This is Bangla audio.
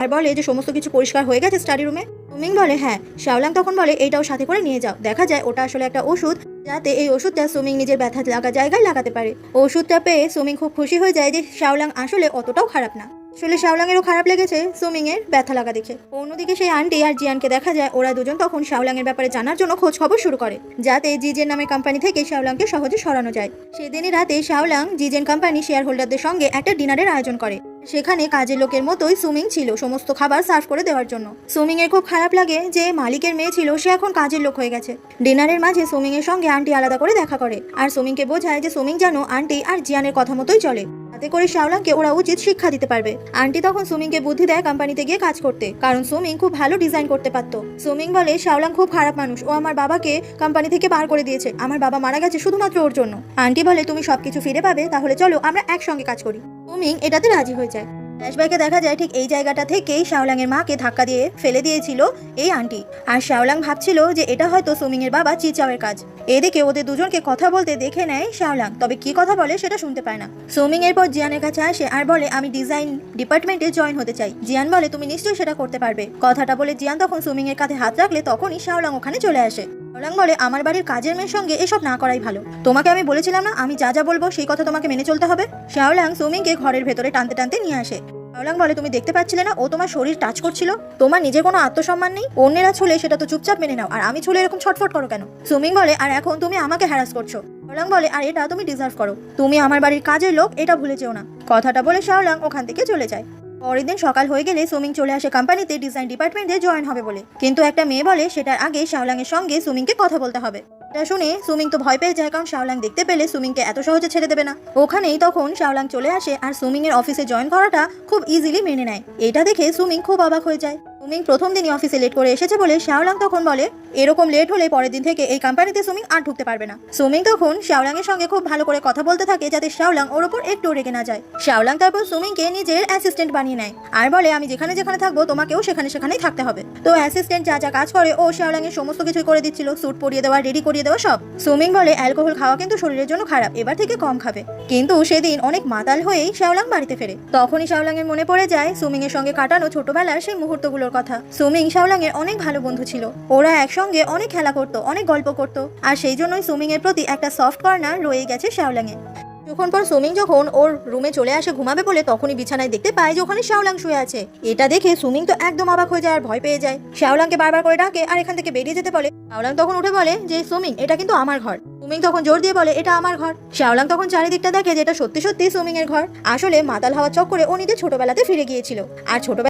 আর বলে যে সমস্ত কিছু পরিষ্কার হয়ে গেছে স্টাডি রুমে। সুমিং বলে হ্যাঁ। শাওলাং তখন বলে এইটাও সাথে করে নিয়ে যাও। দেখা যায় ওটা আসলে একটা ওষুধ, যাতে এই ওষুধটা সুমিং নিজের ব্যথা লাগা জায়গায় লাগাতে পারে। ওষুধটা পেয়ে সুমিং খুব খুশি হয়ে যায় যে শাওলাং আসলে অতটাও খারাপ না। আসলে শাওলাংয়েরও খারাপ লেগেছে সুমিং এর ব্যথা লাগা দেখে। অন্যদিকে সেই আন্টি আর জিয়ানকে দেখা যায় ওরা দুজন তখন শাওলাংয়ের ব্যাপারে জানার জন্য খোঁজ খবর শুরু করে, যাতে জিজেন নামের কোম্পানি থেকে শাওলাংকে সহজে সরানো যায়। সেদিনই রাতে শাওলাং জিজেন কোম্পানি শেয়ার হোল্ডারদের সঙ্গে একটা ডিনারের আয়োজন করে। সেখানে কাজের লোকের মতোই সুমিং ছিল সমস্ত খাবার সার্ভ করে দেওয়ার জন্য। সুমিং এর খুব খারাপ লাগে যে মালিকের মেয়ে ছিল সে এখন কাজের লোক হয়ে গেছে। ডিনারের মাঝে সুমিং এর সঙ্গে আন্টি আলাদা করে দেখা করে আর সুমিংকে বোঝায় যে সুমিং যেন আন্টি আর জিয়ানের কথা মতোই চলে, তাতে করে শাওলাংকে ওরা উচিত শিক্ষা দিতে পারবে। আন্টি তখন সুমিংকে বুদ্ধি দেয় কোম্পানিতে গিয়ে কাজ করতে, কারণ সুমিং খুব ভালো ডিজাইন করতে পারতো। সুমিং বলে শাওলাং খুব খারাপ মানুষ, ও আমার বাবাকে কোম্পানি থেকে বার করে দিয়েছে, আমার বাবা মারা গেছে শুধুমাত্র ওর জন্য। আন্টি বলে তুমি সবকিছু ফিরে পাবে, তাহলে চলো আমরা একসঙ্গে কাজ করি। সুমিং এটাতে রাজি হয়ে যায়। ফ্ল্যাশব্যাকে দেখা যায় ঠিক এই জায়গাটা থেকেই শাওলাং এর মাকে ধাক্কা দিয়ে ফেলে দিয়েছিল এই আন্টি। আর শাওলাং ভাবছিল যে এটা হয়তো সুমিং এর বাবা চিচাওয়ের কাজ। এদিকে ওদের দুজনকে কথা বলতে দেখে নেয় শাওলাং, তবে কি কথা বলে সেটা শুনতে পায় না। সুমিং এরপর জিয়ানের কাছে আসে আর বলে আমি ডিজাইন ডিপার্টমেন্টে জয়েন হতে চাই। জিয়ান বলে তুমি নিশ্চয়ই সেটা করতে পারবে। কথাটা বলে জিয়ান তখন সুমিং এর কাঁধে হাত রাখলে তখনই শাওলাং ওখানে চলে আসে। শাওলাং বলে আমার বাড়ির কাজের মেয়ের সঙ্গে এসব না করাই ভালো। তোমাকে আমি বলেছিলাম না আমি যা যা বলবো সেই কথা তোমাকে মেনে চলতে হবে। শাওলাং সুমিংকে ঘরের ভেতরে টানতে টানতে নিয়ে আসে। শাওলাং বলে তুমি দেখতে পাচ্ছিলে না ও তোমার শরীর টাচ করছিল? তোমার নিজের কোনো আত্মসম্মান নেই? অন্যেরা ছুলে সেটা তো চুপচাপ মেনে নাও, আর আমি ছুলে এরকম ছটফট করো কেন? সুমিং বলে আর এখন তুমি আমাকে হ্যারাস করছো। শাওলাং বলে আর এটা তুমি ডিজার্ভ করো, তুমি আমার বাড়ির কাজের লোক, এটা ভুলে যেও না। কথাটা বলে শাওলাং ওখান থেকে চলে যায়। পরের দিন সকাল হয়ে গেলে সুমিং চলে আসে কোম্পানিতে ডিজাইন ডিপার্টমেন্টে জয়েন হবে বলে, কিন্তু একটা মেয়ে বলে সেটার আগে শাওলাং এর সঙ্গে সুমিংকে কথা বলতে হবে। এটা শুনে সুমিং তো ভয় পেয়ে যায়, কারণ শাওলাং দেখতে পেলে সুমিংকে এত সহজে ছেড়ে দেবে না। ওখানেই তখন শাওলাং চলে আসে আর সুমিং এর অফিসে জয়েন করাটা খুব ইজিলি মেনে নেয়। এটা দেখে সুমিং খুব অবাক হয়ে যায়। সুমিং প্রথম দিনই অফিসে লেট করে এসেছে বলে শাওলাং তখন বলে এরকম লেট হলে পরের দিন থেকে এই কোম্পানিতে সুমিং আর ঢুকতে পারবে না। সুমিং তখন শাওলাং এর সঙ্গে খুব ভালো করে কথা বলতে থাকে যাতে শাওলাং ওর উপর একটু রেগে না যায়। শাওলাং তারপর সুমিংকে নিজের অ্যাসিস্ট্যান্ট বানিয়ে নেয় আর বলে আমি যেখানে যেখানে থাকবো তোমাকেও সেখানে সেখানেই থাকতে হবে। তো অ্যাসিস্ট্যান্ট যা যা কাজ করে ও শাওলাং এর সমস্ত কিছুই করে দিচ্ছিল, স্যুট পরিয়ে দেওয়া, রেডি করিয়ে দেওয়া সব। সুমিং বলে অ্যালকোহল খাওয়া কিন্তু শরীরের জন্য খারাপ, এবার থেকে কম খাবে। কিন্তু সেদিন অনেক মাতাল হয়েই শাওলাং বাড়িতে ফেরে। তখনই শাওলাং এর মনে পড়ে যায় সুমিং এর সঙ্গে কাটানো ছোটবেলার সেই মুহূর্তগুলোর কথা। সুমিং শাওলাং এর অনেক ভালো বন্ধু ছিল, ওরা একসঙ্গে অনেক খেলা করতো, অনেক গল্প করতো, আর সেই জন্যই সুমিং এর প্রতি একটা সফট কর্নার রয়ে গেছে শাওলাং এর। কিছুক্ষণ পর সুমিং যখন ওর রুমে চলে আসে ঘুমাবে বলে, তখনই বিছানায় দেখতে পায় যে ওখানে শাওলাং শুয়ে আছে। এটা দেখে সুমিং তো একদম অবাক হয়ে যায় আর ভয় পেয়ে যায়। শাওলাংকে বারবার করে ডাকে আর এখান থেকে বেরিয়ে যেতে বলে। শাওলাং তখন উঠে বলে যে সুমিং এটা কিন্তু আমার ঘর। সুমিং তখন জোর দিয়ে বলে এটা আমার ঘর। শাওলাং তখন চারিদিকটা দেখে যেটা সত্যি সত্যি সুমিং এর ঘর। আসলে মাতাল হওয়ার চক্করে ও নিজের ছোটবেলাতে ফিরে গিয়েছিল, আর ছোটবেলা